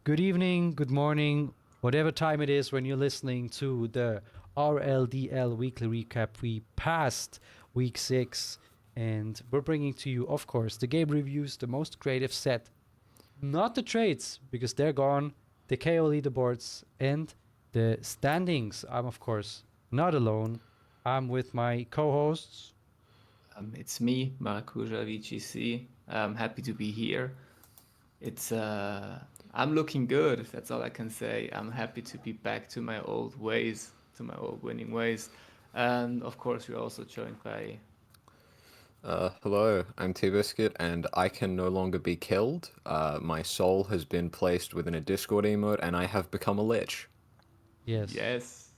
good evening, good morning, whatever time it is when you're listening to the RLDL weekly recap. We passed week 6 and we're bringing to you, of course, the game reviews, the most creative set, not the trades because they're gone, the KO leaderboards, and the standings. I'm, of course, not alone. I'm with my co hosts. It's me, maracujavgc. I'm happy to be here. It's I'm looking good. That's all I can say. I'm happy to be back to my old ways, to my old winning ways, and of course we're also joined by. Hello, I'm TeaBiscuit, and I can no longer be killed. My soul has been placed within a Discord emote, and I have become a lich. Yes. Yes,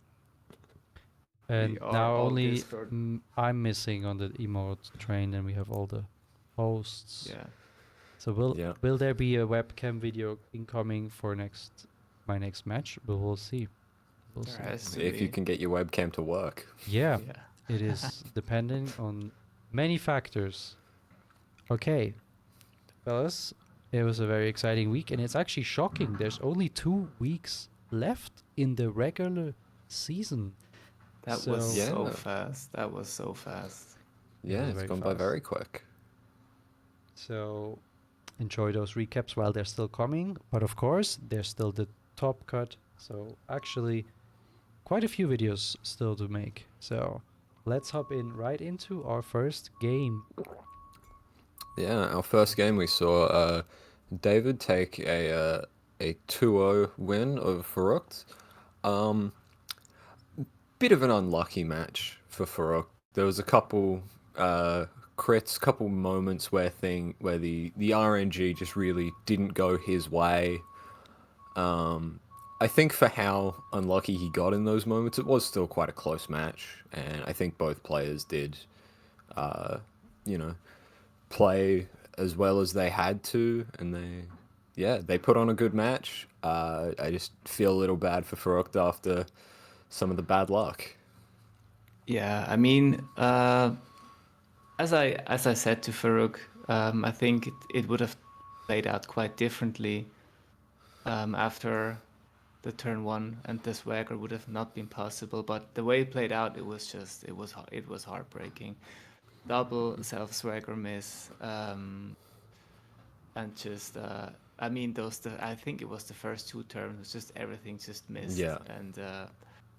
we And are now all only Discord. I'm missing on the emote train, and we have all the hosts. Yeah, So will Yeah. will there be a webcam video incoming for my next match? We'll see. We'll there see. has to If you be. can get your webcam to work. Yeah, Yeah. it is depending on many factors. Okay, fellas, it was a very exciting week, and it's actually shocking. There's only 2 weeks left in the regular season. That was So so Yeah. fast. That was so fast. it Yeah, was it's very gone by fast. very quick. So enjoy those recaps while they're still coming. But of course, there's still the top cut. So actually, quite a few videos still to make. So let's hop in right into our first game. Yeah, our first game we saw David take a 2-0 win over Farouk. Um, Bit of an unlucky match for Farouk. There was a couple crits, couple moments where the RNG just really didn't go his way. I think for how unlucky he got in those moments, it was still quite a close match, and I think both players did, you know, play as well as they had to, and they put on a good match. I just feel a little bad for Farouk after some of the bad luck. Yeah, I mean, as I said to Farouk, I think it would have played out quite differently after the turn one, and the swagger would have not been possible. But the way it played out, it was heartbreaking. Double self swagger miss, and just I mean I think it was the first two turns, just everything just missed, Yeah, and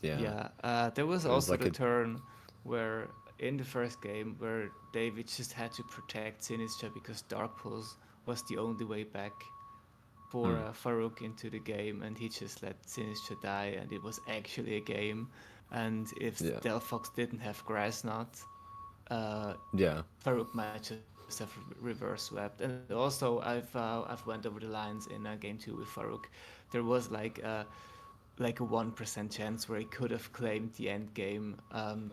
yeah. yeah, there was It was also like the a turn where in the first game where David just had to protect Sinistcha because Dark Pulse was the only way back for Farouk into the game, and he just let Sinistcha die, and it was actually a game. And if yeah, Delphox didn't have Grass Knot, uh, yeah. Farouk might just have reverse swept. And also, I've went over the lines in game two with Farouk. There was like a 1% chance where he could have claimed the end game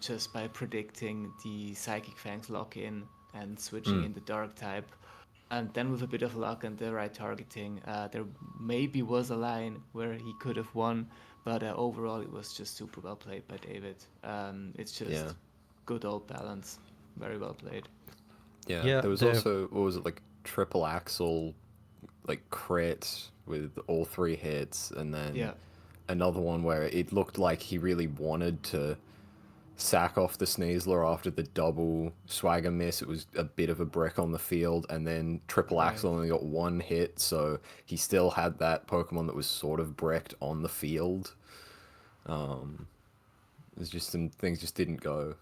just by predicting the Psychic Fangs lock in and switching in the Dark type. And then with a bit of luck and the right targeting, there maybe was a line where he could have won, but overall it was just super well played by David. It's Yeah, just good old balance, very well played. yeah. Yeah, There was the also, what was it, like triple axle, like crit with all three hits, and then Yeah, another one where it looked like he really wanted to sack off the Sneasler after the double swagger miss. It was a bit of a brick on the field, and then triple right. axle only got one hit, so he still had that Pokemon that was sort of bricked on the field. There's just some things just didn't go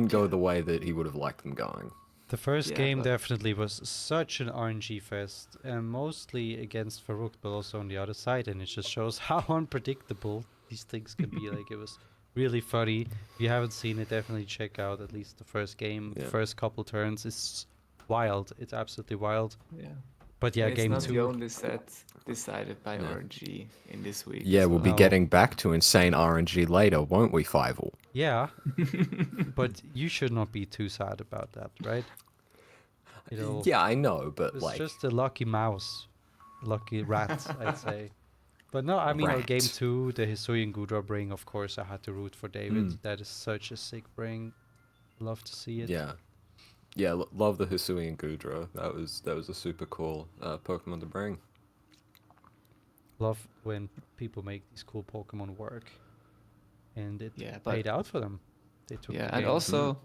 Yeah, the way that he would have liked them going. the first yeah, game but definitely was such an RNG fest, and mostly against Farouk, but also on the other side, and it just shows how unpredictable these things can be. Like it was really funny. If you haven't seen it, definitely check out at least the first game. The Yeah, first couple turns is wild. It's absolutely wild. yeah. But And yeah, it's game not the two. only set decided by yeah, RNG in this week yeah. as We'll be well. No. getting back to insane RNG later, won't we, Fievel? Yeah, but you should not be too sad about that, right? It'll. Yeah, I know, but It's like just a lucky mouse, lucky rat, I'd say. But no, I mean, game rat. two, the Hisuian Gudra bring, of course, I had to root for David. That is such a sick bring. Love to see it. Yeah, yeah. Love the Hisui and Gudra. That was a super cool Pokemon to bring. Love when people make these cool Pokemon work, and it Yeah, paid but out for them. They took yeah, the and game. also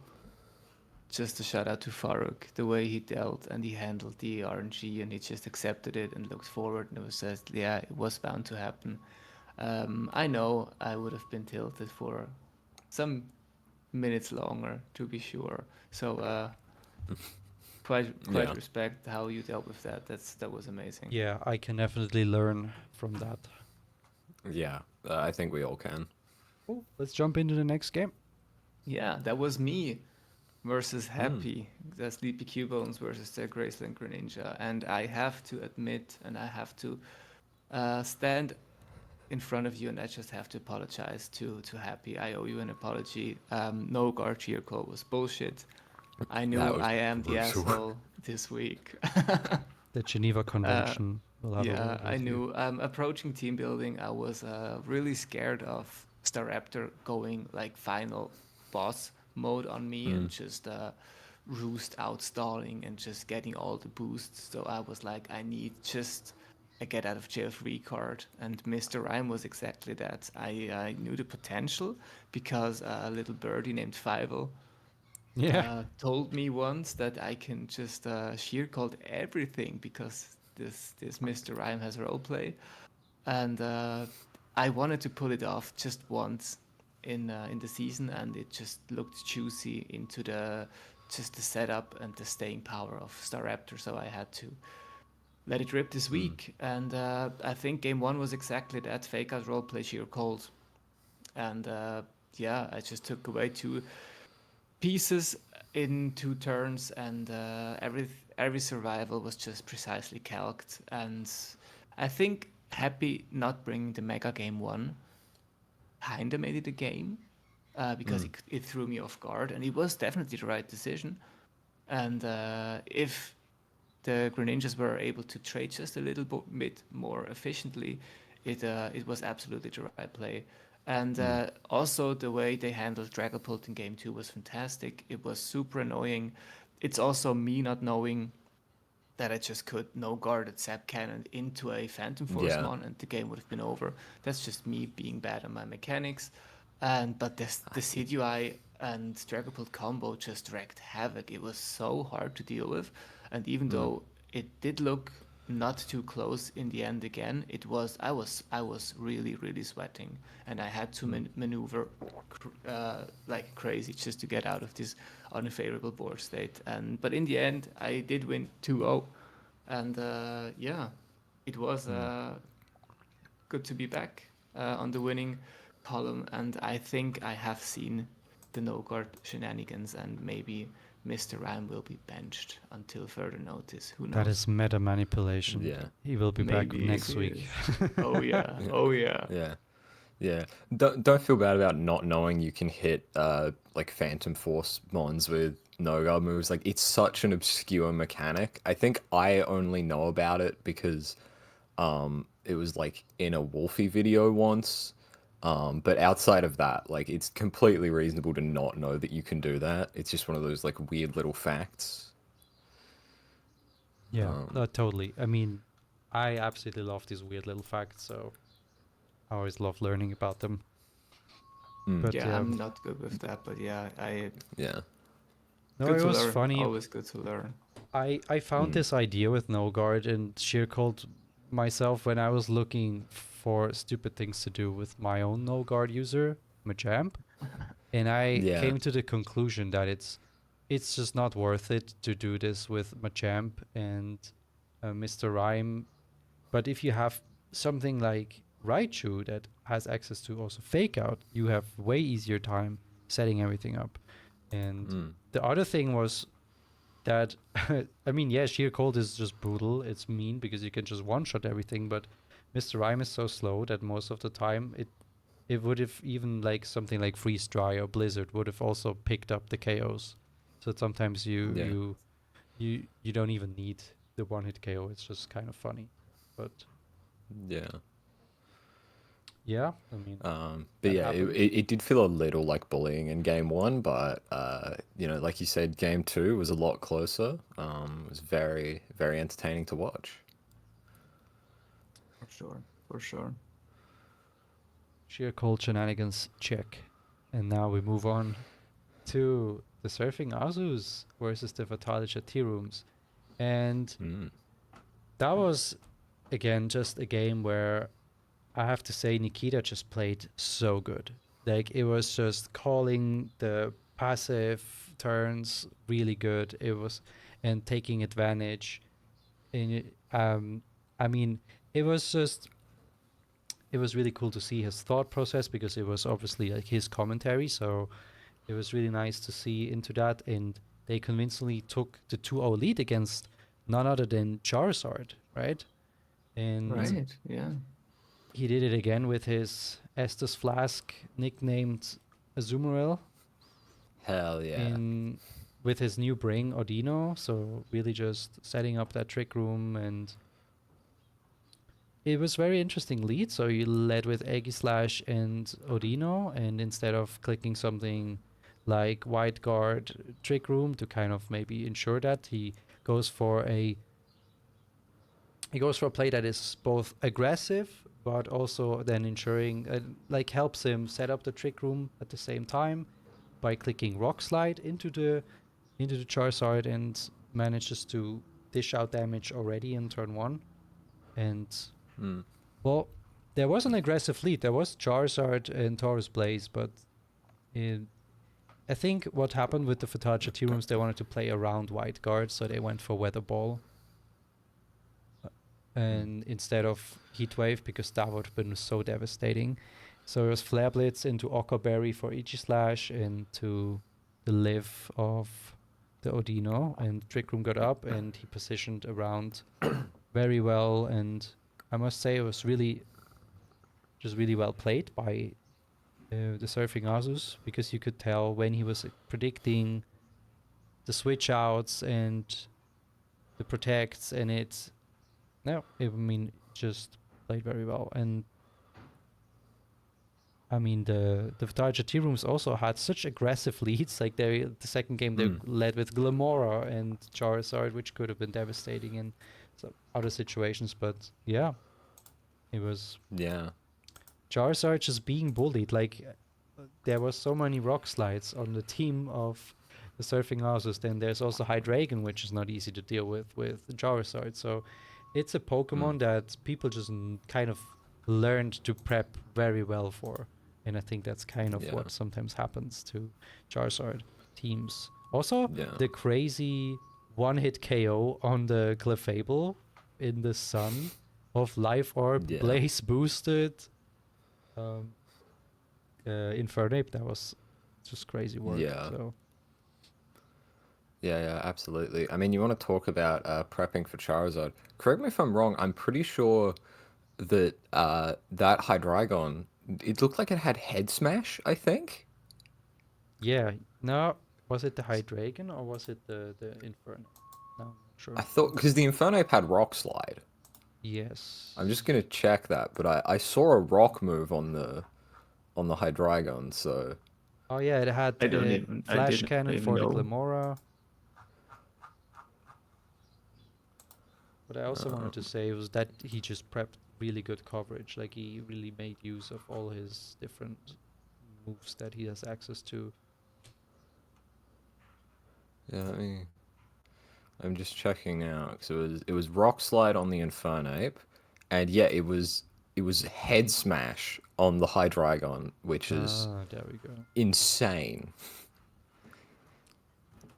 just a shout out to Farooq, the way he dealt and he handled the RNG and he just accepted it and looked forward and it was just, yeah, it was bound to happen. I know I would have been tilted for some minutes longer, to be sure. So quite Yeah. respect how you dealt with that. That was amazing. Yeah, I can definitely learn from that. Yeah. I think we all can. Cool. Let's jump into the next game. Yeah, that was me versus Happy, the Sleepy Cubones versus the Graceland Greninja. And I have to admit, and I have to stand in front of you, and I just have to apologize to Happy. I owe you an apology. No guard cheer call was bullshit. I knew That was I am the brutal. asshole this week. The Geneva Convention will have a Yeah, word I with you. knew. Approaching team building, I was really scared of Staraptor going like final boss mode on me and just roost out stalling and just getting all the boosts. So I was like, I need just a get out of jail free card. And Mr. Rhyme was exactly that. I knew the potential because a little birdie named Fievel Yeah. told me once that I can just sheer code everything because this Mr. Rhyme has roleplay, and I wanted to pull it off just once in the season, and it just looked juicy into the just the setup and the staying power of Staraptor, so I had to let it rip this week, and I think game one was exactly that fake out roleplay sheer cold, and yeah, I just took away two pieces in 2 turns, and every survival was just precisely calced. And I think Happy not bringing the mega game one kinda made it a game because it threw me off guard, and it was definitely the right decision. And if the Greninjas were able to trade just a little bit more efficiently, it was absolutely the right play. And also the way they handled Dragapult in game two was fantastic. It was super annoying. It's also me not knowing that I just could no guarded Zap Cannon into a Phantom Force Yeah. Mon and the game would have been over. That's just me being bad on my mechanics. And but the CDI and Dragapult combo just wreaked havoc. It was so hard to deal with. And even though it did look not too close in the end again, I was really sweating and I had to maneuver like crazy just to get out of this unfavorable board state. And but in the end, I did win 2-0, and yeah, it was good to be back on the winning column. And I think I have seen the no guard shenanigans, and maybe Mr. Rhyme will be benched until further notice. Who That knows? is meta manipulation. Yeah. He will be back Maybe next it week. is. Oh yeah, oh yeah. Yeah. Yeah. Don't feel bad about not knowing you can hit like Phantom Force mons with no guard moves. Like it's such an obscure mechanic. I think I only know about it because it was like in a Wolfie video once. But outside of that, like it's completely reasonable to not know that you can do that. It's just one of those like weird little facts. Yeah, totally. I mean, I absolutely love these weird little facts, so I always love learning about them. But Yeah, yeah, I'm not good with that, but yeah, Yeah. no, good it to was learn. funny. Always good to learn. I found this idea with no guard and sheer called myself when I was looking for stupid things to do with my own no guard user, Machamp, and I Yeah. came to the conclusion that it's just not worth it to do this with Machamp and Mr. Rhyme. But if you have something like Raichu that has access to also Fake Out, you have way easier time setting everything up. And the other thing was that I mean, yeah, sheer cold is just brutal. It's mean because you can just one shot everything, but Mr. Rhyme is so slow that most of the time it would have even like something like freeze dry or blizzard would have also picked up the KOs. So sometimes Yeah. you don't even need the one hit KO. It's just kind of funny. But Yeah. yeah, I mean But that yeah, happens. it did feel a little like bullying in game one, but you know, like you said, game two was a lot closer. It was very, very entertaining to watch. For sure. for sure. Sheer cold shenanigans, check. And now we move on to the Surfing Azus versus the Fatalica Tea Rooms. And Mm. that was, again, just a game where I have to say Nikita just played so good. Like, it was just calling the passive turns really good. It was, and taking advantage. And I mean, it was just, it was really cool to see his thought process because it was obviously like his commentary. So it was really nice to see into that. And they convincingly took the 2-0 lead against none other than Charizard, right? And Right. Yeah. he did it again with his Estus Flask, nicknamed Azumarill, Hell yeah. in with his new bring Odino. So really just setting up that trick room, and it was very interesting lead. So you led with Aegislash and Odino, and instead of clicking something like White Guard Trick Room to kind of maybe ensure that, goes for a he goes for a play that is both aggressive but also then ensuring like helps him set up the trick room at the same time by clicking Rock Slide into the Charizard, and manages to dish out damage already in turn 1. And Mm. well, there was an aggressive lead. There was Charizard and Taurus Blaze, but I think what happened with the Fatalica Tea Rooms, they wanted to play around White Guard, so they went for Weather Ball. And instead of Heat Wave, because that would have been so devastating. So it was Flare Blitz into Occa Berry for Aegislash into the live of the Odino, and Trick Room got up and he positioned around very well, and I must say it was really well played by the Surfing Azus, because you could tell when he was predicting the switch outs and the protects, and I mean, just played very well. And I mean, the Fatalica Tea Rooms also had such aggressive leads. Like the second game they led with Glamora and Charizard, which could have been devastating in some other situations. But yeah, it was Yeah. Charizard just being bullied. Like there was so many rock slides on the team of the Surfing Houses. Then there's also Hydreigon, which is not easy to deal with Charizard. So it's a Pokemon that people just kind of learned to prep very well for. And I think that's kind of what sometimes happens to Charizard teams. Also, the crazy one-hit KO on the Clefable in the sun of Life Orb, Blaze boosted Infernape, that was just crazy work. Yeah. So. Yeah, absolutely. I mean, you want to talk about prepping for Charizard. Correct me if I'm wrong, I'm pretty sure that that Hydreigon, it looked like it had Head Smash, I think? Yeah, no, was it the Hydreigon or was it the Inferno? No, I'm not sure. I thought, because the Infernape had Rock Slide. Yes. I'm just going to check that, but I saw a Rock move on the Hydreigon, so... Oh yeah, it had Flash Cannon for the Glamora. What I also wanted to say was that he just prepped really good coverage. Like he really made use of all his different moves that he has access to. Yeah, I'm just checking now, because it was Rock Slide on the Infernape, and yeah, it was Head Smash on the Hydreigon, which is there we go. insane.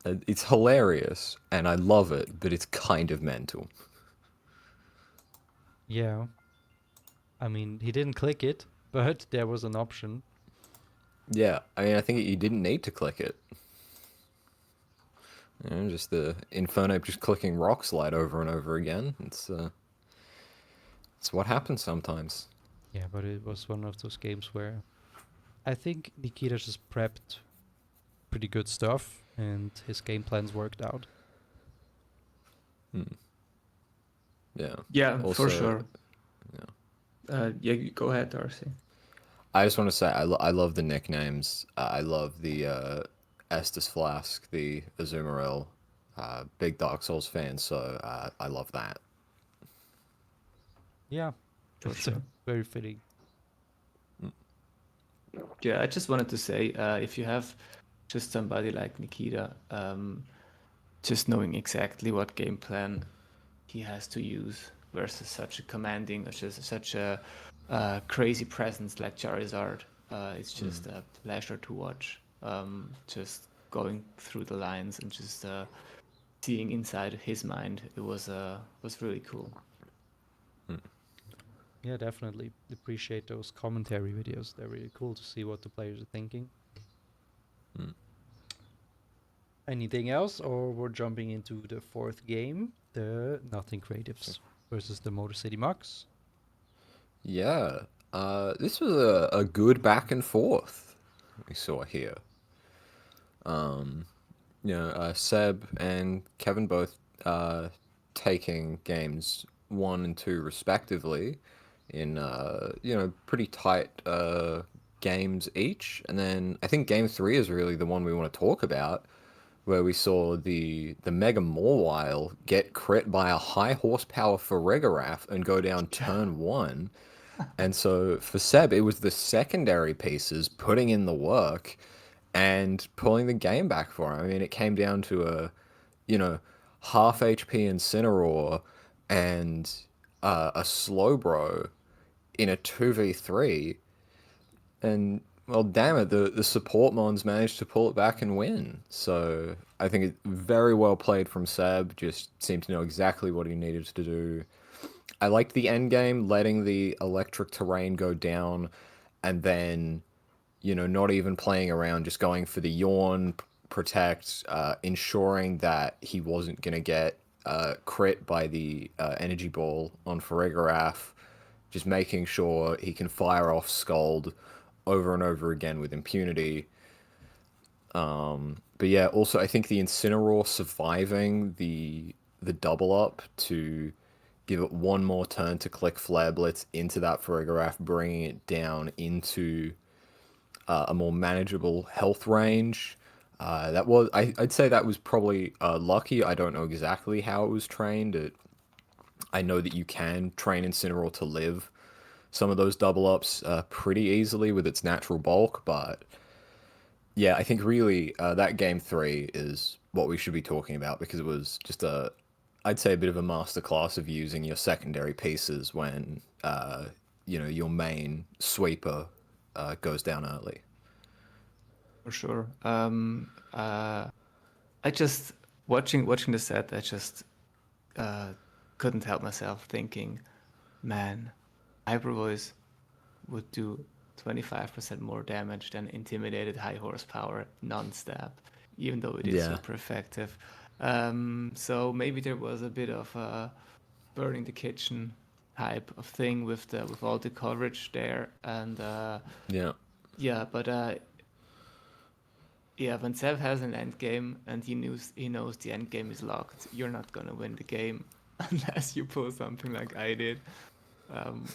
It's hilarious, and I love it, but it's kind of mental. Yeah. I mean, he didn't click it, but there was an option. Yeah, I mean, I think you didn't need to click it. You know, just the Infernape just clicking Rock Slide over and over again. It's what happens sometimes. Yeah, but it was one of those games where I think Nikita just prepped pretty good stuff, and his game plans worked out. Yeah. Yeah, Also, for sure. Yeah. Yeah, go ahead, Darcy. I just want to say I love the nicknames. I love the Estus Flask, the Azumarill. Big Dark Souls fan, so I love that. Yeah, For So sure. very fitting. Yeah, I just wanted to say, if you have just somebody like Nikita, just knowing exactly what game plan he has to use versus such a commanding, or just such a crazy presence like Charizard, it's just a pleasure to watch. Just going through the lines and just seeing inside his mind, it was really cool. Yeah, definitely appreciate those commentary videos. They're really cool to see what the players are thinking. Anything else, or we're jumping into the fourth game, the Nothing Creatives versus the Motor City Mugs. Yeah, this was a good back and forth we saw here. Seb and Kevin both taking games 1 and 2 respectively in pretty tight games each, and then I think game 3 is really the one we want to talk about, where we saw the Mega Mawile get crit by a high horsepower Farigiraf and go down turn 1. And so for Seb, it was the secondary pieces putting in the work and pulling the game back for him. I mean, it came down to you know, half HP Incineroar and a Slowbro in a 2v3. And, well, damn it, the support mons managed to pull it back and win. So I think it's very well played from Seb, just seemed to know exactly what he needed to do. I liked the end game, letting the electric terrain go down, and then, not even playing around, just going for the yawn, protect, ensuring that he wasn't gonna get crit by the energy ball on Farigiraf, just making sure he can fire off Scald over and over again with impunity. But yeah, also I think the Incineroar surviving the double up to give it one more turn to click Flare Blitz into that Farigiraf, bringing it down into a more manageable health range. I'd say that was probably lucky. I don't know exactly how it was trained. I know that you can train Incineroar to live some of those double ups pretty easily with its natural bulk, but yeah, I think really that game 3 is what we should be talking about, because it was just I'd say a bit of a masterclass of using your secondary pieces when your main sweeper goes down early. For sure. I just watching the set, I just couldn't help myself thinking, man, Hyper Voice would do 25% more damage than Intimidated High Horsepower non-stab, even though it is Yeah. super effective. So maybe there was a bit of a burning the kitchen type of thing with all the coverage there, and Yeah. yeah, but yeah, when Sev has an end game and he knows the end game is locked, you're not gonna win the game unless you pull something like I did um,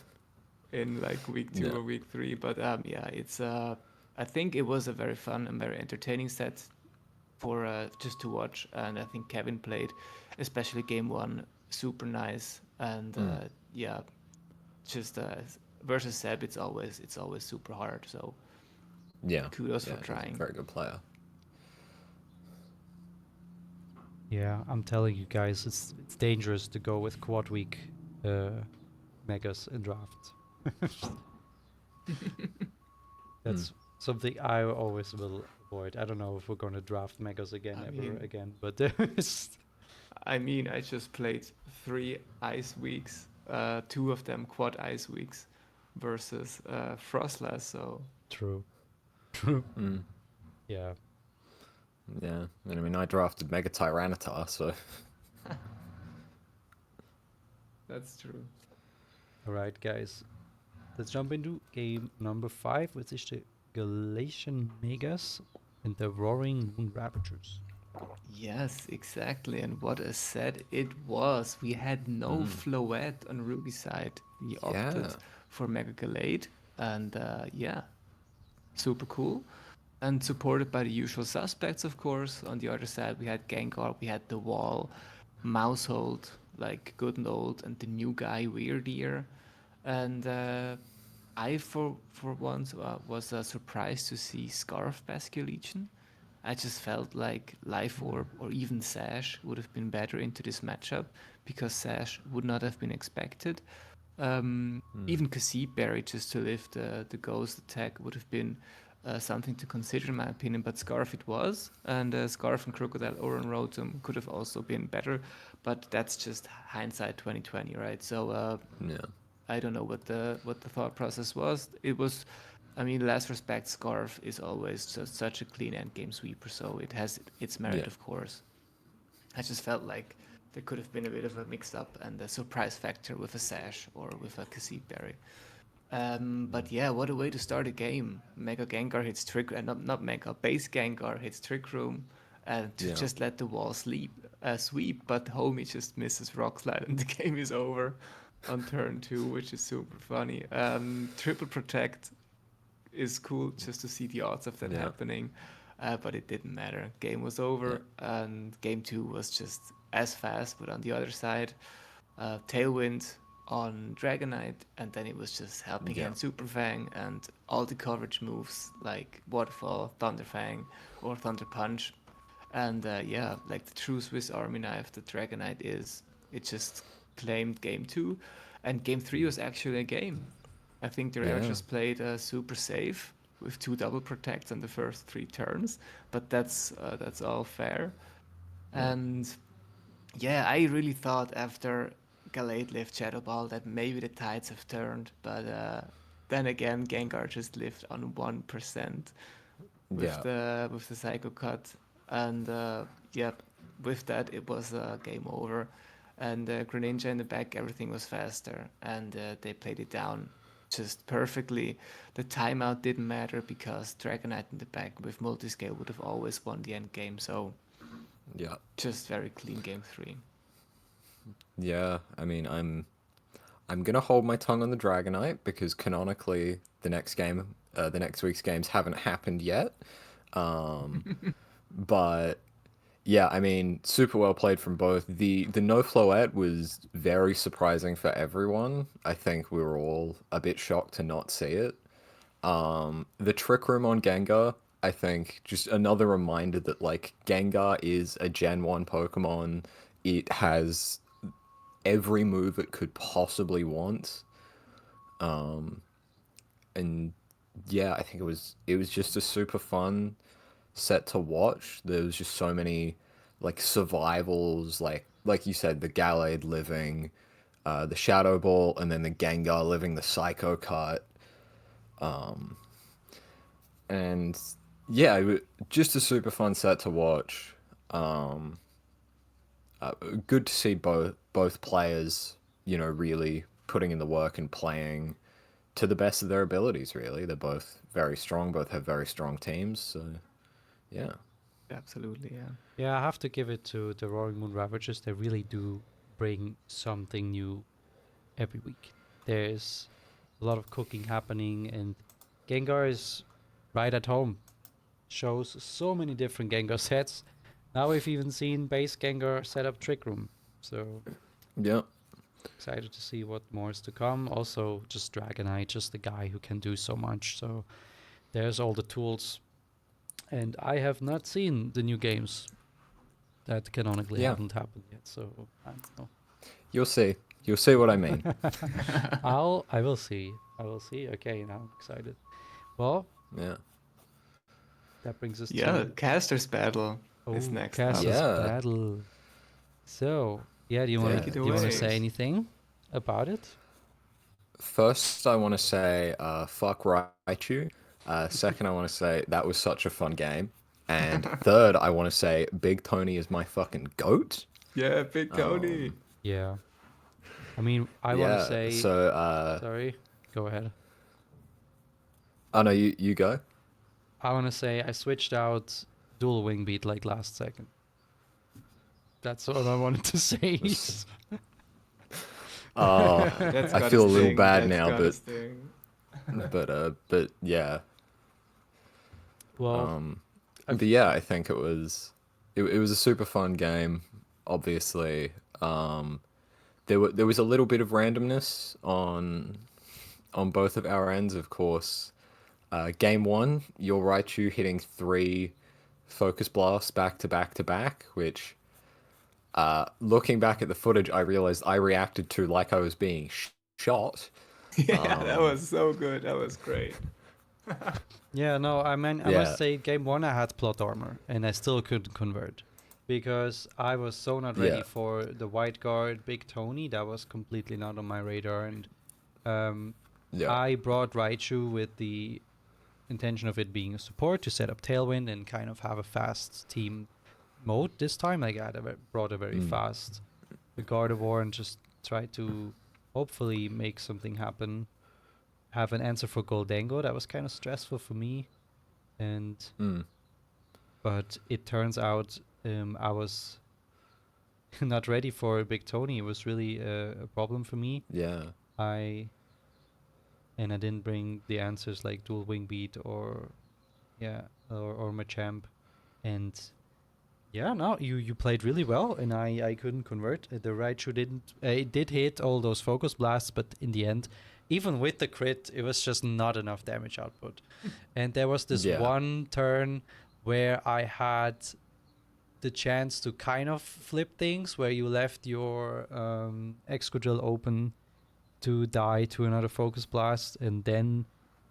in like week 2 Yeah. or week 3. But yeah, it's I think it was a very fun and very entertaining set for just to watch, and I think Kevin played, especially game 1, super nice, and yeah, just versus Seb, it's always super hard. So Yeah. kudos Yeah. for He's a trying. very good player. Yeah, I'm telling you guys, it's dangerous to go with quad week megas in draft. That's something I always will avoid. I don't know if we're gonna draft megas again I ever mean, again, but there's I just played 3 ice weeks, 2 of them quad ice weeks, versus Frostlass. So true. True. Yeah. Yeah. And I mean, I drafted Mega Tyranitar, so that's true. All right, guys. Let's jump into game number 5, which is the Galatian Megas and the Roaring Moon Ravagers. Yes, exactly. And what a set it was. We had no Floette on Ruby's side. We opted yeah. for Mega Galade, and yeah, super cool. And supported by the usual suspects, of course. On the other side, we had Gengar, we had the Wall, Mousehold, like good and old, and the new guy, Weird Ear. And I for once was surprised to see Scarf Basque Legion. I just felt like Life Orb or even Sash would have been better into this matchup because Sash would not have been expected. Even Kasib Berry just to lift the ghost attack would have been something to consider in my opinion, but Scarf it was, and Scarf and Crocodile Oran Rotom could have also been better, but that's just hindsight 2020, right? So Yeah. I don't know what the thought process was. It was, I mean, last respect, Scarf is always just such a clean end game sweeper, so it has its merit, Yeah. of course. I just felt like there could have been a bit of a mix up and a surprise factor with a Sash or with a Kasib Berry. But yeah, what a way to start a game. Mega Gengar hits Trick, not Mega, Base Gengar hits Trick Room, and to Yeah. just let the wall sweep, but Homie just misses Rock Slide and the game is over on turn 2, which is super funny. Triple Protect is cool just to see the odds of that Yeah. happening, but it didn't matter. Game was Yeah. over, and game 2 was just as fast, but on the other side, Tailwind on Dragonite, and then it was just helping Yeah. hand Super Fang and all the coverage moves like Waterfall, Thunder Fang, or Thunder Punch. And yeah, like the true Swiss Army knife that Dragonite is, it just claimed game 2. And game 3 was actually a game. I think the Rare Yeah. just played super safe with 2 double protects on the first 3 turns, but that's all fair. Yeah. And yeah, I really thought after Gallade lived Shadow Ball that maybe the tides have turned, but then again, Gengar just lived on 1% Yeah. with the Psycho Cut, and yeah, with that it was game over. And Greninja in the back, everything was faster, and they played it down just perfectly. The timeout didn't matter because Dragonite in the back with multiscale would have always won the end game. So Yeah. just very clean game 3. Yeah. I mean, I'm gonna hold my tongue on the Dragonite because canonically the next week's games haven't happened yet. Um, but yeah, I mean, super well played from both. The no floette was very surprising for everyone. I think we were all a bit shocked to not see it. The Trick Room on Gengar, I think, just another reminder that like Gengar is a Gen 1 Pokemon. It has every move it could possibly want. And yeah, I think it was just a super fun set to watch. There was just so many like survivals, like you said, the Gallade living, the Shadow Ball, and then the Gengar living the Psycho Cut. And yeah, just a super fun set to watch. Good to see both players, really putting in the work and playing to the best of their abilities. Really, they're both very strong. Both have very strong teams. So yeah, Absolutely, yeah. Yeah, I have to give it to the Roaring Moon Ravagers. They really do bring something new every week. There's a lot of cooking happening, and Gengar is right at home. Shows so many different Gengar sets. Now we've even seen base Gengar set up Trick Room. So yeah, excited to see what more is to come. Also, just Dragonite, just the guy who can do so much. So there's all the tools. And I have not seen the new games that canonically yeah. haven't happened yet. So I don't know. You'll see. You'll see what I mean. I will see. I will see. Okay, now I'm excited. Well, Yeah. that brings us Yeah, to Caster's Battle is next up. Castle's Yeah. Battle. So, yeah, do you Yeah. want Take to it do you want to away. say anything about it? First, I want to say, fuck Raichu. Second, I want to say that was such a fun game. And third, I want to say Big Tony is my fucking goat. Yeah, Big Tony. Yeah. I mean, I want to Yeah. say So, sorry. Go ahead. oh no, you go. I want to say I switched out dual wing beat like last second. That's what I wanted to say. Oh, That's I gotta feel a little sting. bad That's now, gotta sting. but yeah. Well, But yeah, I think it was a super fun game. Obviously, there was a little bit of randomness on on both of our ends, of course. Game one, your Raichu hitting 3 focus blasts back to back to back, which, looking back at the footage, I realized I reacted to like I was being shot. Yeah, that was so good. That was great. Yeah, no, I mean, I must Yeah, say, game one I had plot armor, and I still couldn't convert because I was so not ready yeah, for the white guard Big Tony. That was completely not on my radar, and um, yeah, I brought Raichu with the intention of it being a support to set up Tailwind and kind of have a fast team mode this time. Like brought a very fast Gardevoir and just tried to hopefully make something happen. Have an answer for Goldango. That was kind of stressful for me, and but it turns out I was not ready for Big Tony. It was really a problem for me. yeah, I and I didn't bring the answers like Dual Wing Beat or or Machamp, and yeah, no, you played really well, and I couldn't convert. The Raichu didn't. It did hit all those focus blasts, but in the end, even with the crit, it was just not enough damage output. And there was this yeah, one turn where I had the chance to kind of flip things, where you left your Excadrill open to die to another focus blast, and then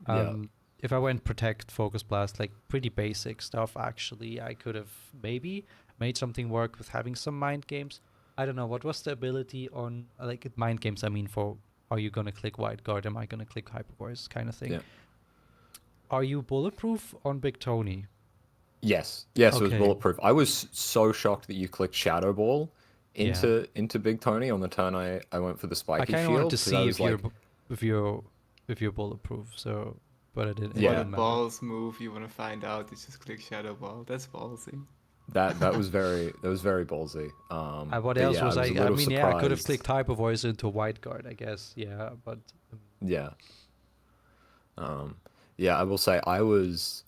yeah. if I went protect focus blast, like pretty basic stuff, actually I could have maybe made something work with having some mind games. I don't know what was the ability on like mind games. I mean, for are you gonna click wide guard? Am I gonna click hyper voice kind of thing? Yeah. Are you bulletproof on Big Tony? Yes, yes, it was Okay, bulletproof. I was so shocked that you clicked Shadow Ball yeah. into Big Tony on the turn I went for the I spiky kind of wanted shield to because I see was if you're like, if you're if you're bulletproof. So, but it What a yeah, didn't matter. balls move you want to find out. You just click Shadow Ball. That's ballsy. that was very ballsy. What But else yeah, I was was a I little mean, yeah, I could have surprised. clicked hyper voice into white guard, I guess. Yeah, but Yeah, yeah, I will say I was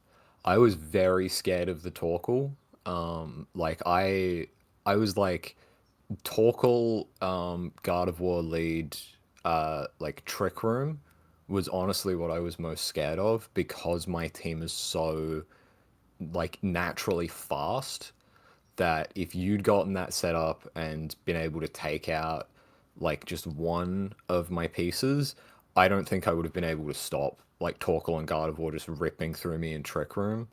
very scared of the Torkoal. Like I was like Torkoal, Gardevoir lead, like Trick Room was honestly what I was most scared of because my team is so like naturally fast that if you'd gotten that set up and been able to take out like just one of my pieces, I don't think I would have been able to stop like Torkoal and Gardevoir just ripping through me in Trick Room.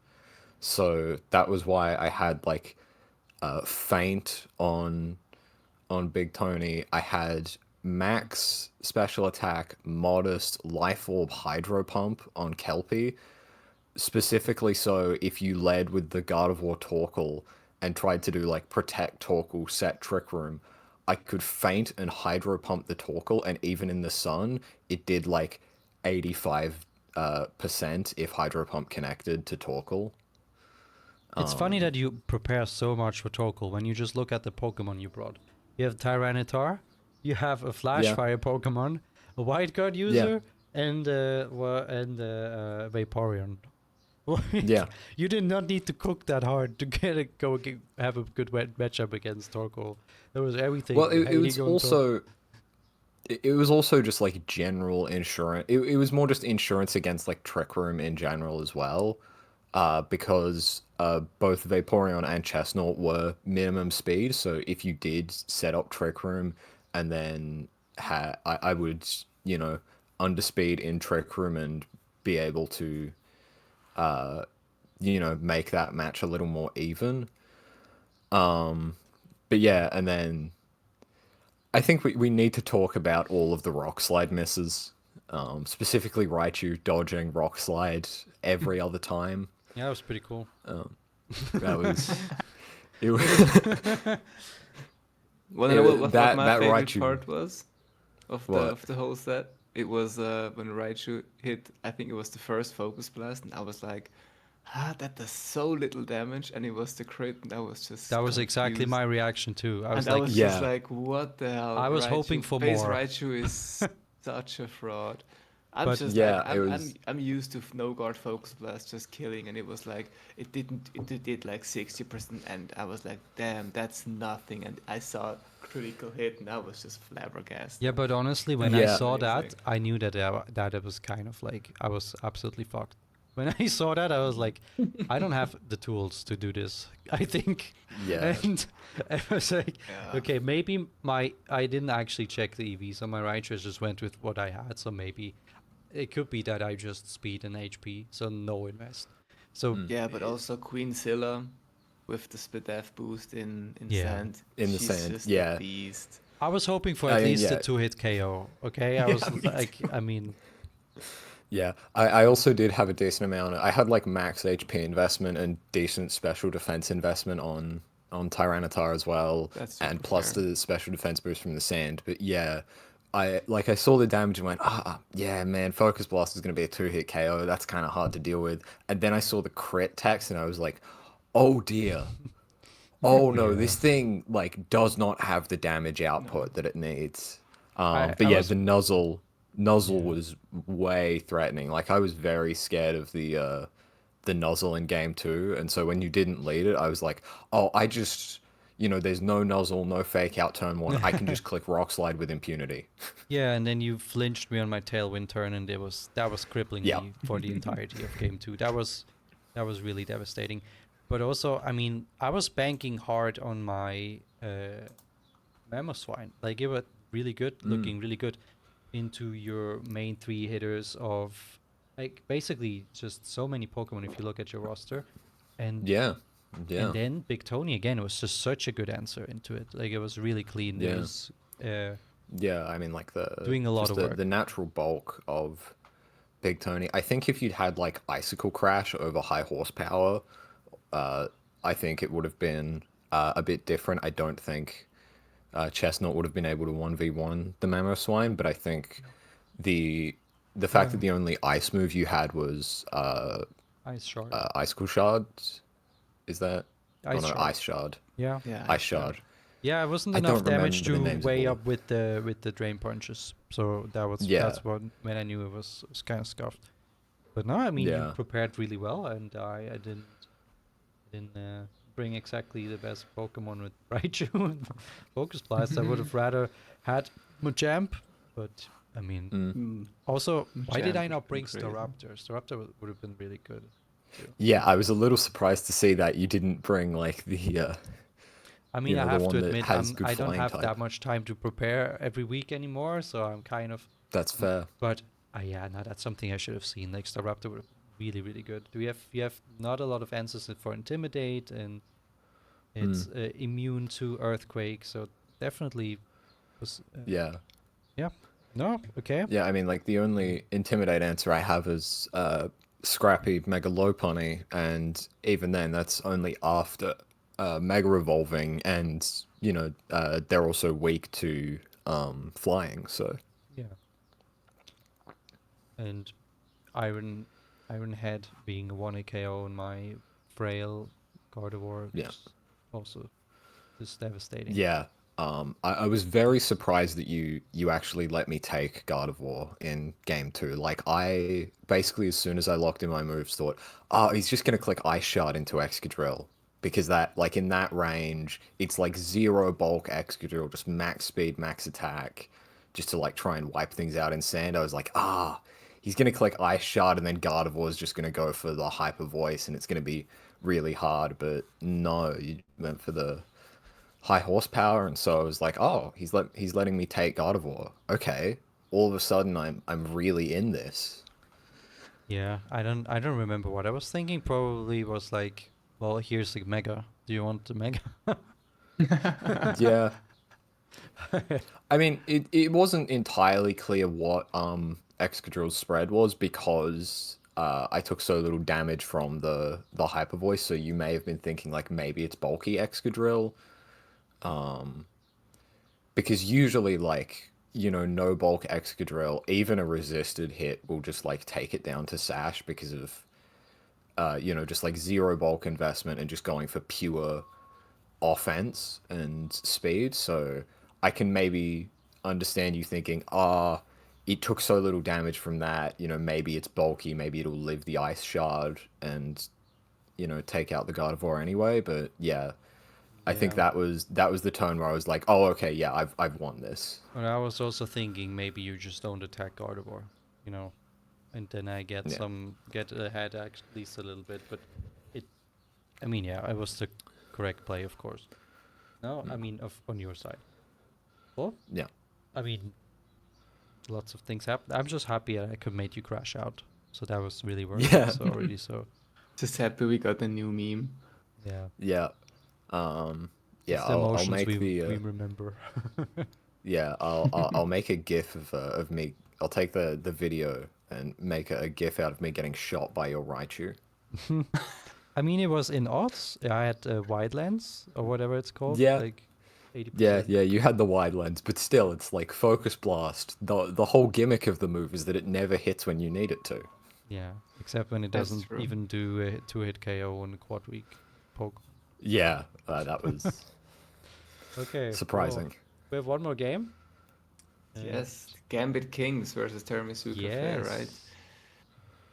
So that was why I had like Feint on Big Tony. I had max special attack, modest life orb hydro pump on Kelpie. Specifically, so if you led with the Gardevoir Torkoal and tried to do like protect Torkoal, set Trick Room, I could feint and hydro pump the Torkoal, and even in the sun, it did like 85 percent if hydro pump connected to Torkoal. it's funny that you prepare so much for Torkoal when you just look at the Pokemon you brought. You have Tyranitar, you have a Flash Yeah, Fire Pokemon, a White Guard yeah, user, and Vaporeon. yeah. You did not need to cook that hard to have a good matchup against Torkoal. There was Well, everything it was hating on Torkoal. also it was also just like general insurance. It was more just insurance against like Trick Room in general as well, because both Vaporeon and Chestnut were minimum speed. So if you did set up Trick Room and then I would, you know, underspeed in Trick Room and be able to, you know, make that match a little more even. But yeah, and then I think we need to talk about all of the rock slide misses, specifically Raichu dodging rock slide every other time. Yeah, that was pretty cool. That was it. Want to know what my That favorite Raichu. part was What? of the whole set? It was when Raichu hit. I think it was the first focus blast, and I was like, "Ah, that does so little damage," and it was the crit, and I was That just was exactly confused. my reaction too. I was And I like, was just Yeah, like, "What the hell, I was hoping Raichu? for Base more, Raichu is such a fraud." I'm but just like yeah. It was. I'm used to no guard focus blast just killing, and it was like it did like 60%, and I was like, damn, that's nothing. And I saw critical hit, and I was just flabbergasted. Yeah, but honestly, when I Yeah. saw Amazing. that, I knew that it was kind of like I was absolutely fucked. When I saw that, I was like, I don't have the tools to do this, I think. Yeah. And I was like, Yeah. okay, maybe I didn't actually check the EV, so my right choice just went with what I had. So maybe it could be that I just speed and HP, so no invest. So Yeah, but also Queenzilla with the split F boost in yeah, sand. In the She's sand. just a Yeah. beast. I was hoping for I at mean, least a yeah. 2-hit KO. Okay, I Yeah, was me like, too. I mean, Yeah, I also did have a decent amount. I had like max HP investment and decent special defense investment on Tyranitar as well, That's and super plus fair. the special defense boost from the sand. But yeah, I saw the damage and went, yeah, man, Focus Blast is gonna be a 2-hit KO. That's kind of hard to deal with. And then I saw the crit text and I was like, oh dear, oh no, yeah. this thing like does not have the damage No. output that it needs. I But I yeah, was the nozzle yeah. was way threatening. Like I was very scared of the nozzle in game two, and so when you didn't lead it, I was like, oh, I just there's no nozzle, no fake out turn one. I can just click rock slide with impunity. Yeah, and then you flinched me on my tailwind turn, and that was crippling Yeah. me for the entirety of game two. That was really devastating. But also, I mean, I was banking hard on my Mamoswine. Like it was really good, looking really good into your main three hitters of like basically just so many Pokemon if you look at your roster. And Yeah. and Yeah. then Big Tony again was just such a good answer into it. Like it was really clean. It Yeah. was uh, Yeah, I mean like doing a lot just of the work. natural bulk of Big Tony. I think if you'd had like Icicle Crash over high horsepower, uh, I think it would have been a bit different. I don't think Chestnut would have been able to 1v1 the Mamoswine, but I think the the fact Yeah, that the only ice move you had was Ice Shard. Icicle Shards, is that? Oh Ice no, Shard. Ice Shard. Yeah. Yeah, Ice Ice Shard. Shard. Yeah, it wasn't I enough don't damage remember the to names of weigh all. up with the drain punches. So Yeah, that's when I knew it was kind of scuffed. But no, I mean you yeah. prepared really well, and I didn't bring exactly the best Pokemon with Raichu and Focus Blast. I would have rather had Machamp, but I mean, Mm. Mm, also why did Champ I would have not been bring crazy. Staraptor? Staraptor would have been really good too. Yeah, I was a little surprised to see that you didn't bring like I mean, I the have to one that admit, has good I don't flying have that type. much time to prepare every week anymore, so I'm kind of. That's fair. But yeah, no, that's something I should have seen. Like Staraptor would have been really, really good. We have not a lot of answers for Intimidate, and it's Mm. immune to Earthquake, so definitely was. Yeah. Yeah. No. Okay. Yeah, I mean, like the only intimidate answer I have is Scrappy Mega Lopunny, and even then, that's only after Mega Evolving, and they're also weak to flying. So Yeah. And Iron Iron Head being a 1 AKO on my frail Gardevoir yeah, is also just devastating. yeah. I was very surprised that you actually let me take Gardevoir in game two. Like I basically as soon as I locked in my moves thought, oh, he's just gonna click Ice Shard into Excadrill because that like in that range it's like zero bulk Excadrill, just max speed, max attack, just to like try and wipe things out in sand. I was like, he's gonna click Ice Shard and then Gardevoir is just gonna go for the Hyper Voice and it's gonna be really hard. But no, you went for the high horsepower, and so I was like, oh, he's letting me take Gardevoir. Okay, all of a sudden I'm really in this. Yeah, I don't remember what I was thinking. Probably was like, well, here's the Mega. Do you want the Mega? Yeah, I mean it wasn't entirely clear what Excadrill's spread was because I took so little damage from the Hyper Voice, so you may have been thinking like maybe it's bulky Excadrill, because usually like no bulk Excadrill, even a resisted hit will just like take it down to Sash because of just like zero bulk investment and just going for pure offense and speed. So I can maybe understand you thinking, it took so little damage from that, maybe it's bulky, maybe it'll live the Ice Shard and take out the Gardevoir anyway. But yeah, I think Yeah. that was the tone where I was like, oh, okay, yeah, I've won this. And I was also thinking maybe you just don't attack Gardevoir, you know, and then I Yeah, get ahead at least a little bit. But it, I mean, yeah, I was the correct play, of course. No, I mean, on your side. Well, yeah, I mean, lots of things happened. I'm just happy I could make you crash out. So that was really worth it. yeah, So already, so Just happy we got a new meme. yeah, yeah. Um, yeah, it's the I'll emotions make the we remember. yeah, I'll make a GIF of me. I'll take the video and make a GIF out of me getting shot by your Raichu. I mean, it was in odds. I had wide lens or whatever it's called, Yeah, like yeah, 80%. yeah. You had the wide lens, but still, it's like focus blast. The whole gimmick of the move is that it never hits when you need it to. Yeah, except when it That's doesn't true. even do a two-hit KO on a quad weak poke. Yeah, that was Okay, well, surprising. we have one more game. Uh, Yes, Gambit Kings versus Tiramisu Cafe, right? yes.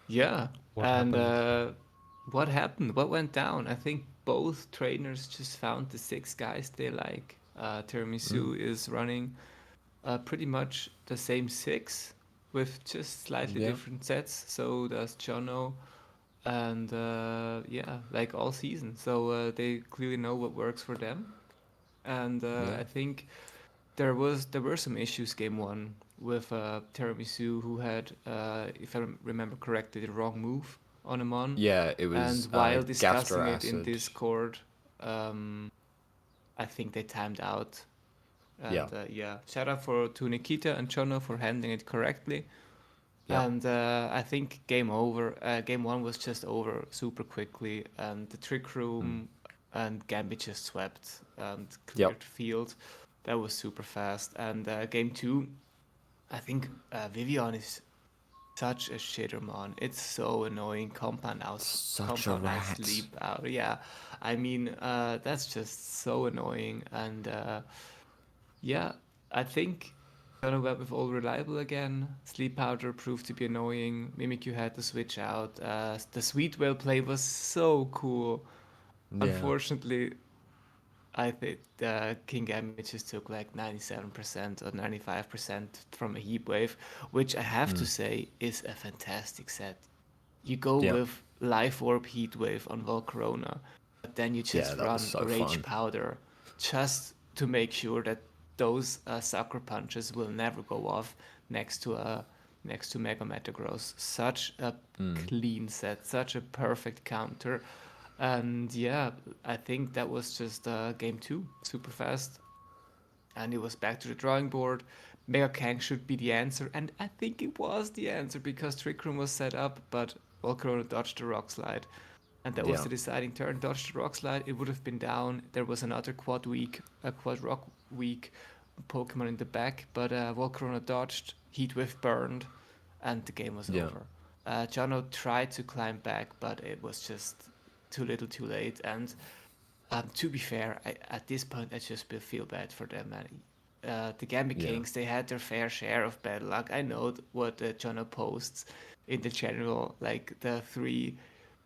Yeah, What and happened? what happened? What went down? I think both trainers just found the 6 guys they like. Mm. Tiramisu is running pretty much the same 6 with just slightly Yeah, different sets. So does Jono, and yeah, like all season. So they clearly know what works for them. And yeah, I think there were some issues game one with Tiramisu, who had, if I remember correctly, the wrong move on him on, yeah. It and was while gastro discussing it in acid. Discord, I think they timed out. Yeah, And yeah, shout out to Nikita and Chono for handling it correctly. yeah, And I think game over. Game one was just over super quickly, and the trick mm. room and Gambit just swept and Yep. cleared the field. That was super fast. And game two, I think Vivian is such a shittermon. It's so annoying. Such a Compound out, rat. sleep out. Yeah, I mean that's just so annoying. And yeah, I think Shadow Web with all reliable again. Sleep Powder proved to be annoying. Mimikyu had to switch out. The Sweet Whale play was so cool. Yeah, Unfortunately, I think King Gambit just took like 97% or 95% from a Heat Wave, which I have to mm. say is a fantastic set. You go Yeah, with Life Orb Heat Wave on Volcarona, but then you yeah. just That was run so Rage fun. Powder just to make sure that those sucker punches will never go off next to Mega Metagross. Such a Mm. clean set, such a perfect counter. And yeah, I think that was just game two, super fast. And it was back to the drawing board. Mega Kang should be the answer, and I think it was the answer because Trick Room was set up, but Volcarona dodged the Rock Slide. And that was Yeah, the deciding turn. Dodged the Rock Slide, it would have been down. There was another a quad Rock weak Pokemon in the back, but Volcarona dodged, Heat Wave burned, and the game was yeah, over. Jano tried to climb back, but it was just too little too late. And to be fair, at this point, I just feel bad for them, man. The Gambit yeah, Kings, they had their fair share of bad luck. I know what Jono posts in the general, like the 3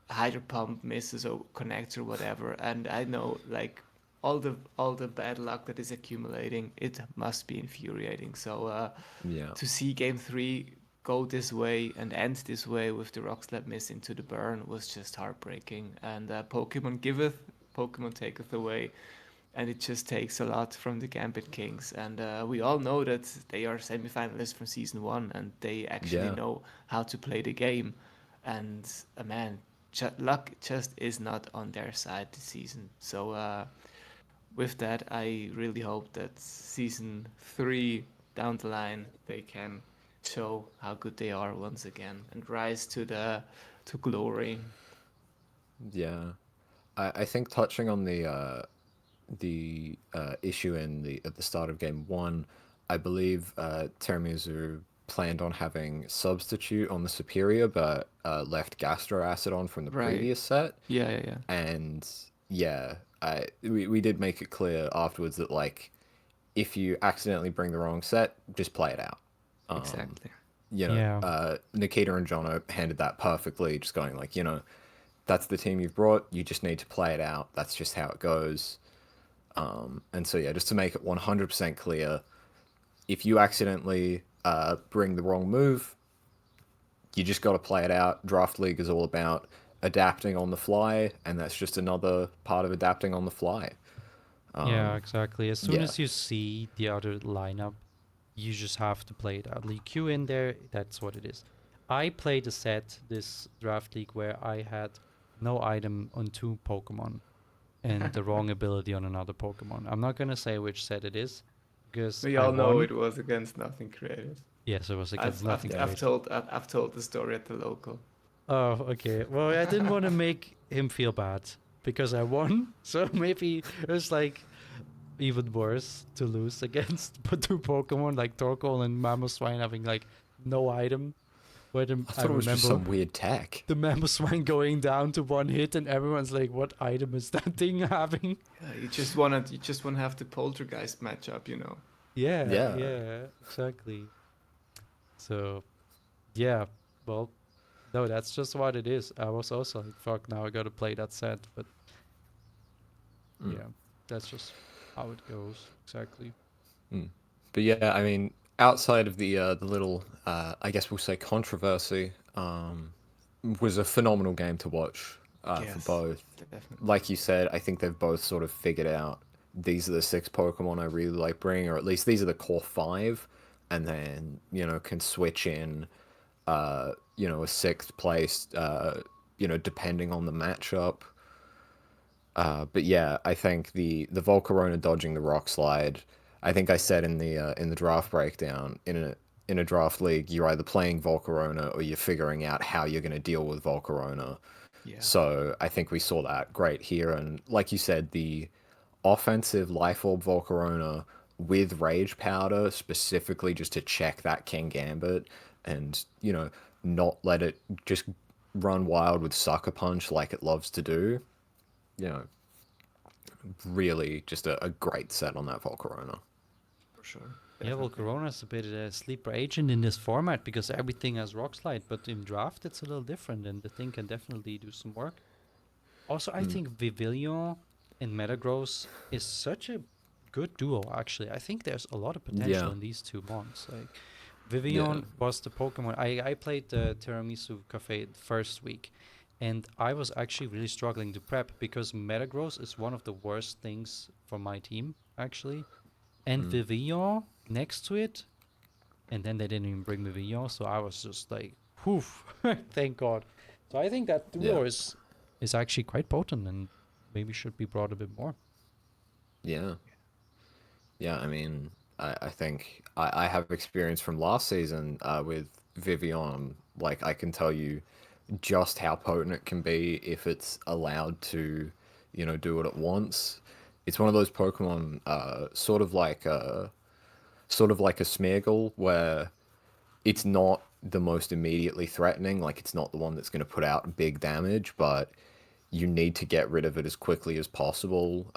hydro pump misses or connects or whatever, and I know like all the bad luck that is accumulating, it must be infuriating. So yeah, to see game three go this way and end this way with the rock slap miss into the burn was just heartbreaking. And Pokemon giveth, Pokemon taketh away, and it just takes a lot from the Gambit Kings. And we all know that they are semifinalists from season one, and they actually yeah, know how to play the game. And man, luck just is not on their side this season. So with that, I really hope that season three down the line they can show how good they are once again and rise to glory. yeah. I think touching on the issue in the at the start of game one, I believe Tiramisu planned on having substitute on the superior, but left gastro acid on from the Right. previous set, Yeah, yeah, yeah. and yeah, we did make it clear afterwards that like if you accidentally bring the wrong set, just play it out. Exactly. Yeah. Nikita and Jono handed that perfectly, just going like, that's the team you've brought. You just need to play it out. That's just how it goes. And so yeah, just to make it 100% clear, if you accidentally bring the wrong move, you just got to play it out. Draft League is all about adapting on the fly, and that's just another part of adapting on the fly. Yeah, exactly. As soon Yeah. as you see the other lineup, you just have to play it out. League Q in there, that's what it is. I played a set this draft league where I had no item on 2 Pokemon and the wrong ability on another Pokemon. I'm not gonna say which set it is because We I all know won. it was against Nothing Creative. Yes, it was against I've nothing I've, I've great. told I've, I've told the story at the local. Oh, okay. Well, I didn't want to make him feel bad because I won. So maybe it was like even worse to lose against 2 Pokemon like Torkoal and Mamoswine having like no item. Where I I thought it was just remember some weird tech. the Mamoswine going down to 1 hit and everyone's like, "What item is that thing having?" Yeah, you just wanna have the poltergeist matchup, you know. Yeah, Yeah. yeah, exactly. So yeah, well, no, that's just what it is. I was also like, "Fuck, now I gotta play that set," but yeah, that's just how it goes. Exactly. But yeah, I mean, outside of the little, I guess we'll say controversy, was a phenomenal game to watch for Yes, both. definitely. Like you said, I think they've both sort of figured out these are the 6 Pokemon I really like bringing, or at least these are the core 5, and then can switch in, a sixth place, depending on the matchup. But yeah, I think the Volcarona dodging the rock slide. I think I said in the draft breakdown in a draft league, you're either playing Volcarona or you're figuring out how you're going to deal with Volcarona. Yeah. So I think we saw that great here, and like you said, the offensive Life Orb Volcarona with Rage Powder specifically just to check that King Gambit, and not let it just run wild with Sucker Punch like it loves to do. You know, really just a great set on that Volcarona. For sure. Yeah, well, Definitely. Corona's a bit of a sleeper agent in this format because everything has Rock Slide, but in draft it's a little different, and the thing can definitely do some work. Also, I think Vivillon and Metagross is such a good duo, actually. I think there's a lot of potential Yeah, in these 2 mons. Like, yeah, Vivillon was the Pokemon. I played the Tiramisu Cafe the first week, and I was actually really struggling to prep because Metagross is one of the worst things for my team, actually. And Vivillon next to it, and then they didn't even bring Vivillon, so I was just like, whew, thank God. So I think that yeah, duo is actually quite potent and maybe should be brought a bit more. yeah, yeah. I mean, I think I have experience from last season with Vivian. Like, I can tell you just how potent it can be if it's allowed to, do what it wants. It's one of those Pokemon, sort of like a Smeargle, where it's not the most immediately threatening. Like, it's not the one that's going to put out big damage, but you need to get rid of it as quickly as possible.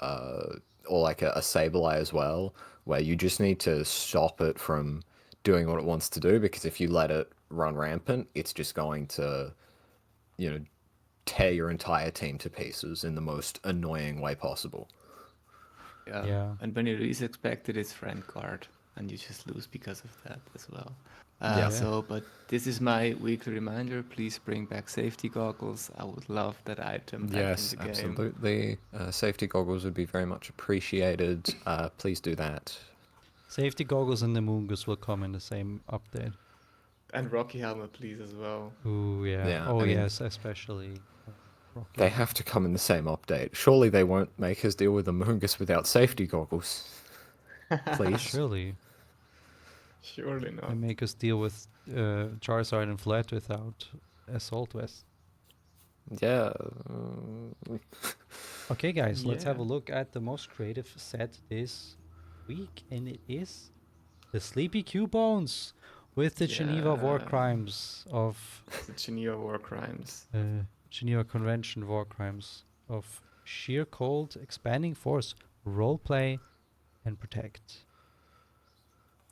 Or like a Sableye as well, where you just need to stop it from doing what it wants to do, because if you let it run rampant, it's just going to, you know, tear your entire team to pieces in the most annoying way possible. Yeah. Yeah. And when you least expect it, it's friend guard, and you just lose because of that as well. Yeah. Yeah. But this is my weekly reminder. Please bring back safety goggles. I would love that item back in Yes, the game. absolutely. Safety goggles would be very much appreciated. Please do that. Safety goggles and the Moongus will come in the same update. And Rocky Helmet, please, as well. Ooh, yeah. Yeah, Oh, I mean, yes, especially Rocky they Helmet. have to come in the same update. Surely they won't make us deal with a Moongus without safety goggles. Please. Surely Surely they not. make us deal with Charizard and Flat without Assault Vest. Yeah. Okay, guys, let's have Yeah. a look at the most creative set this week, and it is the Sleepy Cubone with the Geneva War Yeah. Crimes of The Geneva War Crimes. Geneva Convention War Crimes of Sheer Cold, Expanding Force, Roleplay, and Protect.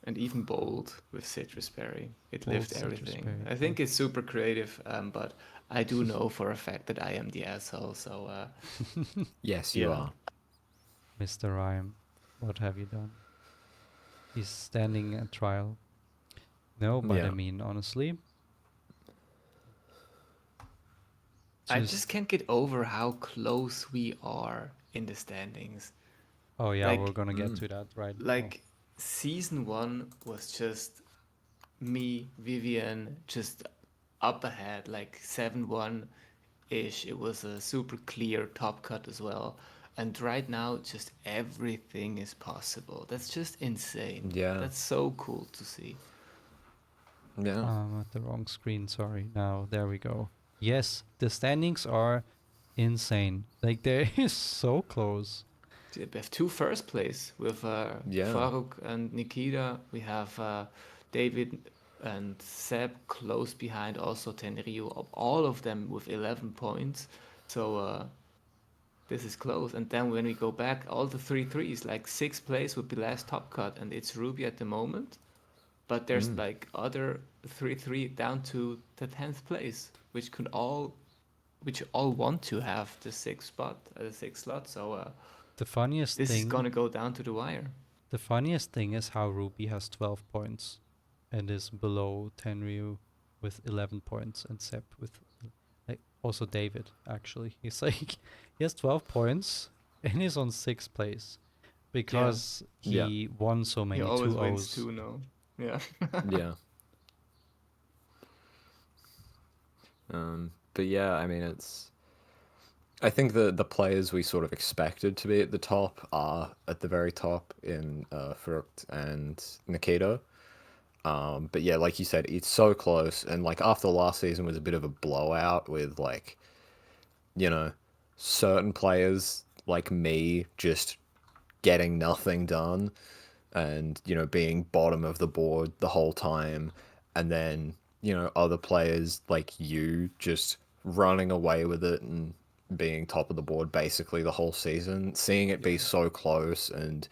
And even bold with citrus berry. It Bold lifts citrus everything. berry, I think it's super creative, but I do know for a fact that I am the asshole. So Yes, you you know, are. Mr. Rhyme, what have you done? He's standing at trial. No, but I Yeah. mean, honestly, I just just can't get over how close we are in the standings. oh yeah, we're Like, gonna get Mm. to that right now. like season one was just me, Vivian, just up ahead, like 7-1 ish. It was a super clear top cut as well. And right now, just everything is possible. That's just insane. Yeah. That's so cool to see. Yeah. I'm at the wrong screen. Sorry. Now there we go. Yes, the standings are insane. Like they're so close. We have two first place with Yeah. Faruk and Nikita. We have David and Seb close behind, also Tenryu. All of them with 11 points. So this is close. And then when we go back, all the three threes, like sixth place would be last top cut, and it's Ruby at the moment. But there's Mm. like other 3-3 down to the 10th place, which all want to have the sixth spot, the sixth slot. So The funniest this is thing, gonna go down to the wire. the funniest thing is how Ruby has 12 points and is below Tenryu with 11 points and Sep with like also David actually. He's like he has 12 points and he's on 6th place because Yeah. he won so He many always 2-0s. wins 2-0. Yeah. Yeah. But yeah, I mean, I think the players we sort of expected to be at the top are at the very top in Frucht and Nikita. But yeah, like you said, it's so close, and like after last season was a bit of a blowout with like, you know, certain players like me just getting nothing done and, you know, being bottom of the board the whole time, and then, you know, other players like you just running away with it and being top of the board basically the whole season, seeing it be Yeah. so close and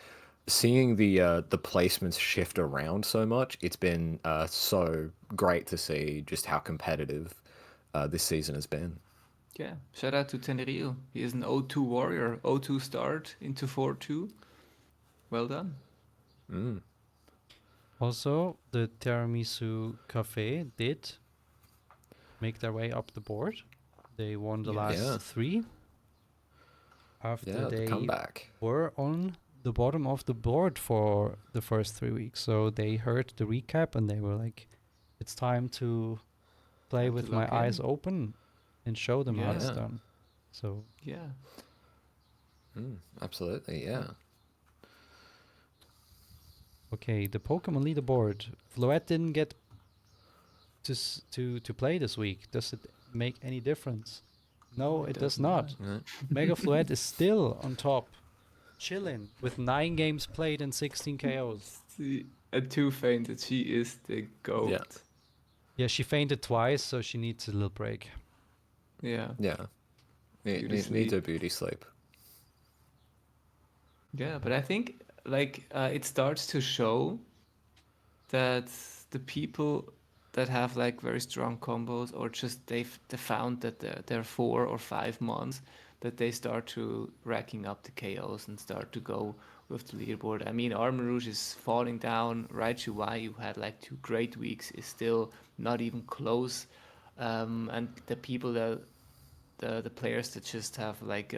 seeing the placements shift around so much, it's been so great to see just how competitive this season has been. Yeah. Shout out to Tenryu. He is an 0-2 warrior. 0-2 start into 4-2. Well done. Mm. Also, the Tiramisu Cafe did make their way up the board. They won the Yes. Yeah. last 3 after Yeah, the they comeback. were on the bottom of the board for the first 3 weeks. So they heard the recap and they were like, it's time to play Time to with my lock eyes in. open and show them how it's Yeah. Yeah. done. So, Yeah. Absolutely, yeah. okay, the Pokemon leaderboard. Floette didn't get to play this week. Does it make any difference? No, it does not. Right. Mega Floette is still on top, chilling with 9 games played and 16 KOs. A two fainted. She is the goat. Yeah. Yeah, she fainted twice, so she needs a little break. Yeah. Yeah. Beauty Needs sleep. a beauty sleep. Yeah, but I think like it starts to show that the people that have like very strong combos, or just they found that they're 4 or 5 months, that they start to racking up the KOs and start to go with the leaderboard. I mean, Armor Rouge is falling down. Raichu Y, who had like 2 great weeks, is still not even close. And the people that the players that just have like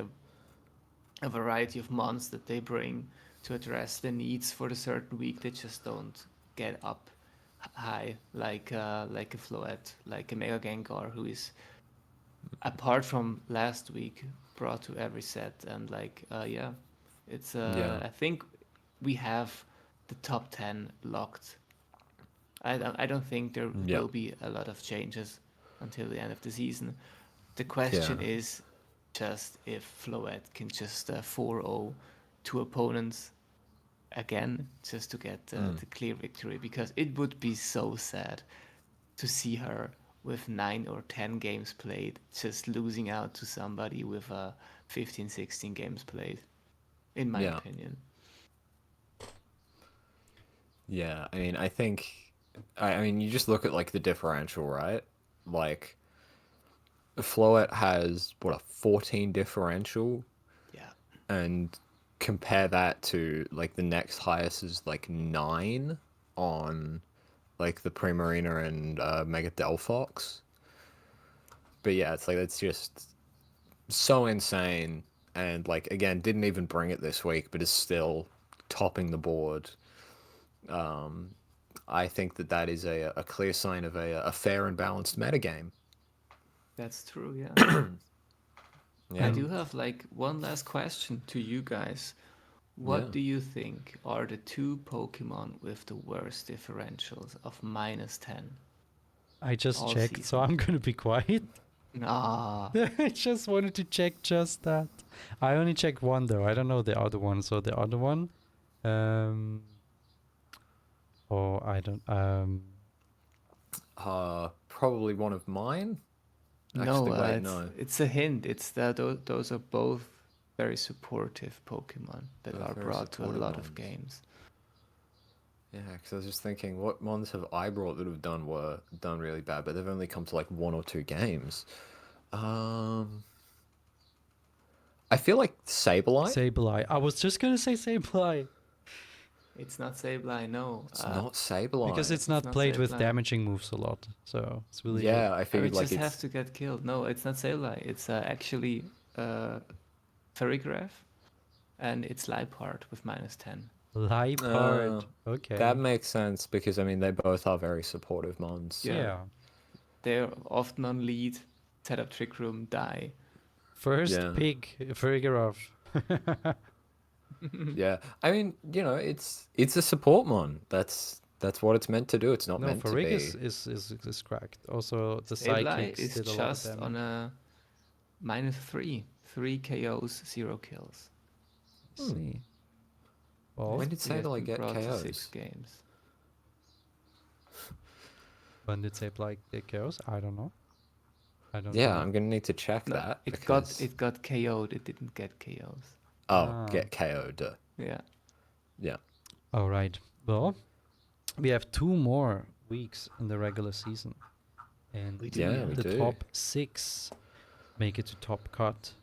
a variety of months that they bring to address the needs for the certain week, they just don't get up high like a Floette, like a Mega Gengar, who is, apart from last week, brought to every set. And like yeah, it's Yeah. I think we have the top 10 locked. I don't think there Yeah. will be a lot of changes until the end of the season. The Yeah. question is just if Floette can just 4-0 two opponents again, just to get the clear victory, because it would be so sad to see her with 9 or 10 games played just losing out to somebody with 15, 16 games played, in my Yeah. opinion. Yeah. I mean, I think, I mean, you just look at like the differential, right? Like, Floette has what, a 14 differential, Yeah. and compare that to like the next highest is like 9 on like the Primarina and Mega Delphox. But yeah, it's like it's just so insane, and like again, didn't even bring it this week, but is still topping the board. I think that that is a clear sign of a fair and balanced metagame. That's true, yeah. I Yeah, do have like one last question to you guys. yeah. What do you think are the two Pokemon with the worst differentials of -10 I just all checked, so season? I'm gonna be quiet. Ah, I just wanted to check just that. I only checked one though. I don't know the other one. So the other one, um, I don't. Probably one of mine. no, Actually, wait, it's no. it's a hint. It's that those are both very supportive Pokemon that Both are very brought to a supportive lot of ones. games. Yeah, because I was just thinking, what ones have I brought that have done really bad, but they've only come to like 1 or 2 games. Um, I feel like Sableye. Sableye. I was just gonna say Sableye It's not Sableye, no. It's not because Sableye. it's It's not not played with Sableye. damaging moves a lot. So it's really good. Yeah, I I figured would like just have it's to get killed. No, it's not Sableye. It's actually Farigiraf, and it's Liepard with -10. Liepard. that Okay. makes sense because I mean they both are very supportive mons. Yeah, Yeah. they're often on lead, set up Trick Room, die. First Yeah, pick Farigiraf. yeah. I mean, it's a support mon. That's what it's meant to do. It's not No, meant to Farig be. is cracked. Also, the Sableye psychics is did a lot of just damage. on a -3. 3 KOs, 0 kills. I see. Well, When did He has Sableye been get brought to 6 KOs? games. when did Sableye get chaos? I don't know. I don't Yeah, know. I'm gonna need to check No, that it got because it got KO'd. It didn't get KOs. Ah. get KO'd. Yeah. Yeah. All right. Well, we have 2 more weeks in the regular season, and We do, Yeah, yeah. we the do. top 6 make it to top cut.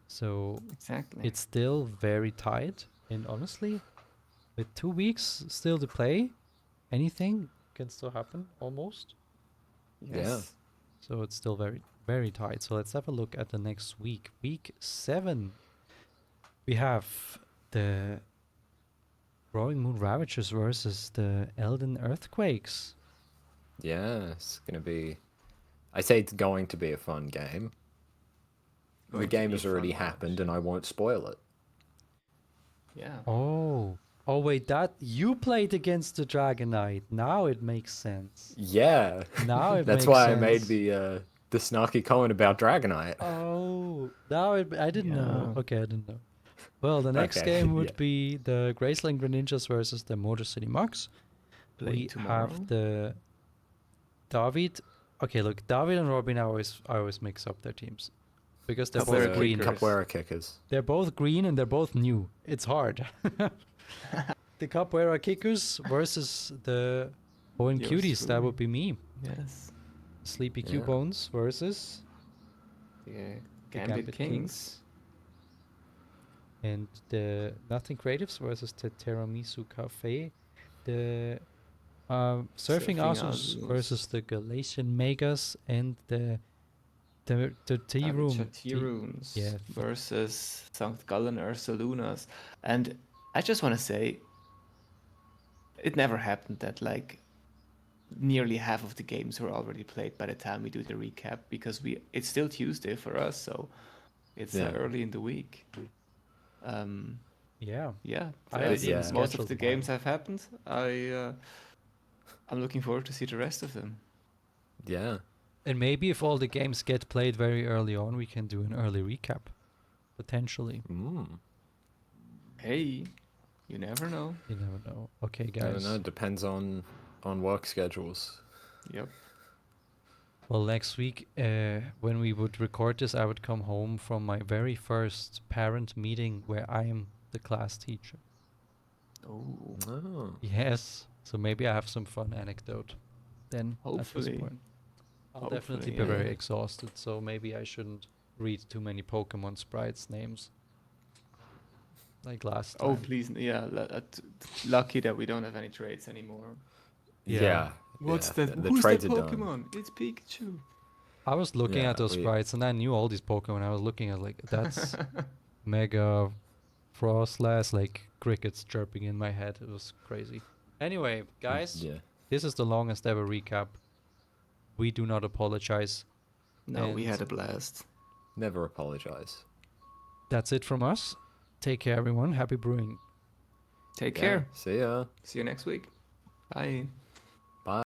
So Exactly. it's still very tight. And honestly, with 2 weeks still to play, anything can still happen almost. Yes. So it's still very, very tight. So let's have a look at the next week. Week 7. We have the Growing Moon Ravagers versus the Elden Earthquakes. Yeah, it's gonna be. I say it's going to be a fun game. The Going to game be a has already fun happened, match. and I won't spoil it. Yeah. Oh. Oh wait, that you played against the Dragonite. Now it makes sense. Yeah, Now it that's makes why I made sense. the snarky comment about Dragonite. Oh, now I didn't know. Yeah. Okay, I didn't know. Well, the next Okay, game yeah. would be the Graceland Greninjas versus the Motor City Mugs. Playing We tomorrow. have the David. Okay, look, David and Robin. I always mix up their teams because they're both Capoeira green. kickers. Capoeira kickers. They're both green and they're both new. It's hard. The Capoeira Kickers versus the Owen Yours Cuties. That truly. would be me. Yes. Sleepy Yeah. Cubones versus Yeah. the Gambit Kings. and the Nothing Creatives versus the Tiramisu Cafe. The Surfing Asus Asus. versus the Galatian Megas and the Tea Room. Tea Rooms yeah. versus St. Gallen Ursalunas. And I just want to say, it never happened that like nearly half of the games were already played by the time we do the recap because it's still Tuesday for us, so it's Yeah. early in the week. Yeah. Yeah, I have them most of scheduled the mine. games have happened. I'm looking forward to see the rest of them. Yeah. And maybe if all the games get played very early on, we can do an early recap. Potentially. Mm. Hey, you never know. You never know. Okay, I don't guys. know. Depends on work schedules. Yep. Well, next week, when we would record this, I would come home from my very first parent meeting where I am the class teacher. Oh, Oh. Yes. So maybe I have some fun anecdote then at Hopefully. this point. I'll definitely be Hopefully, very yeah. exhausted, so maybe I shouldn't read too many Pokemon sprites names. like last Oh, time. please, yeah. Lucky that we don't have any trades anymore. Yeah. What's yeah, that? the Who's that trades are done. Pokemon? It's Pikachu. I was looking Yeah, at those we sprites and I knew all these Pokemon. I was looking at like that's Mega Frostlass, like crickets chirping in my head. It was crazy. Anyway, guys, yeah. this is the longest ever recap. We do not apologize. No, we And had a blast. Never apologize. that's it from us. Take care, everyone. Happy brewing. Take Yeah, care. see ya. See you next week. Bye. Bye.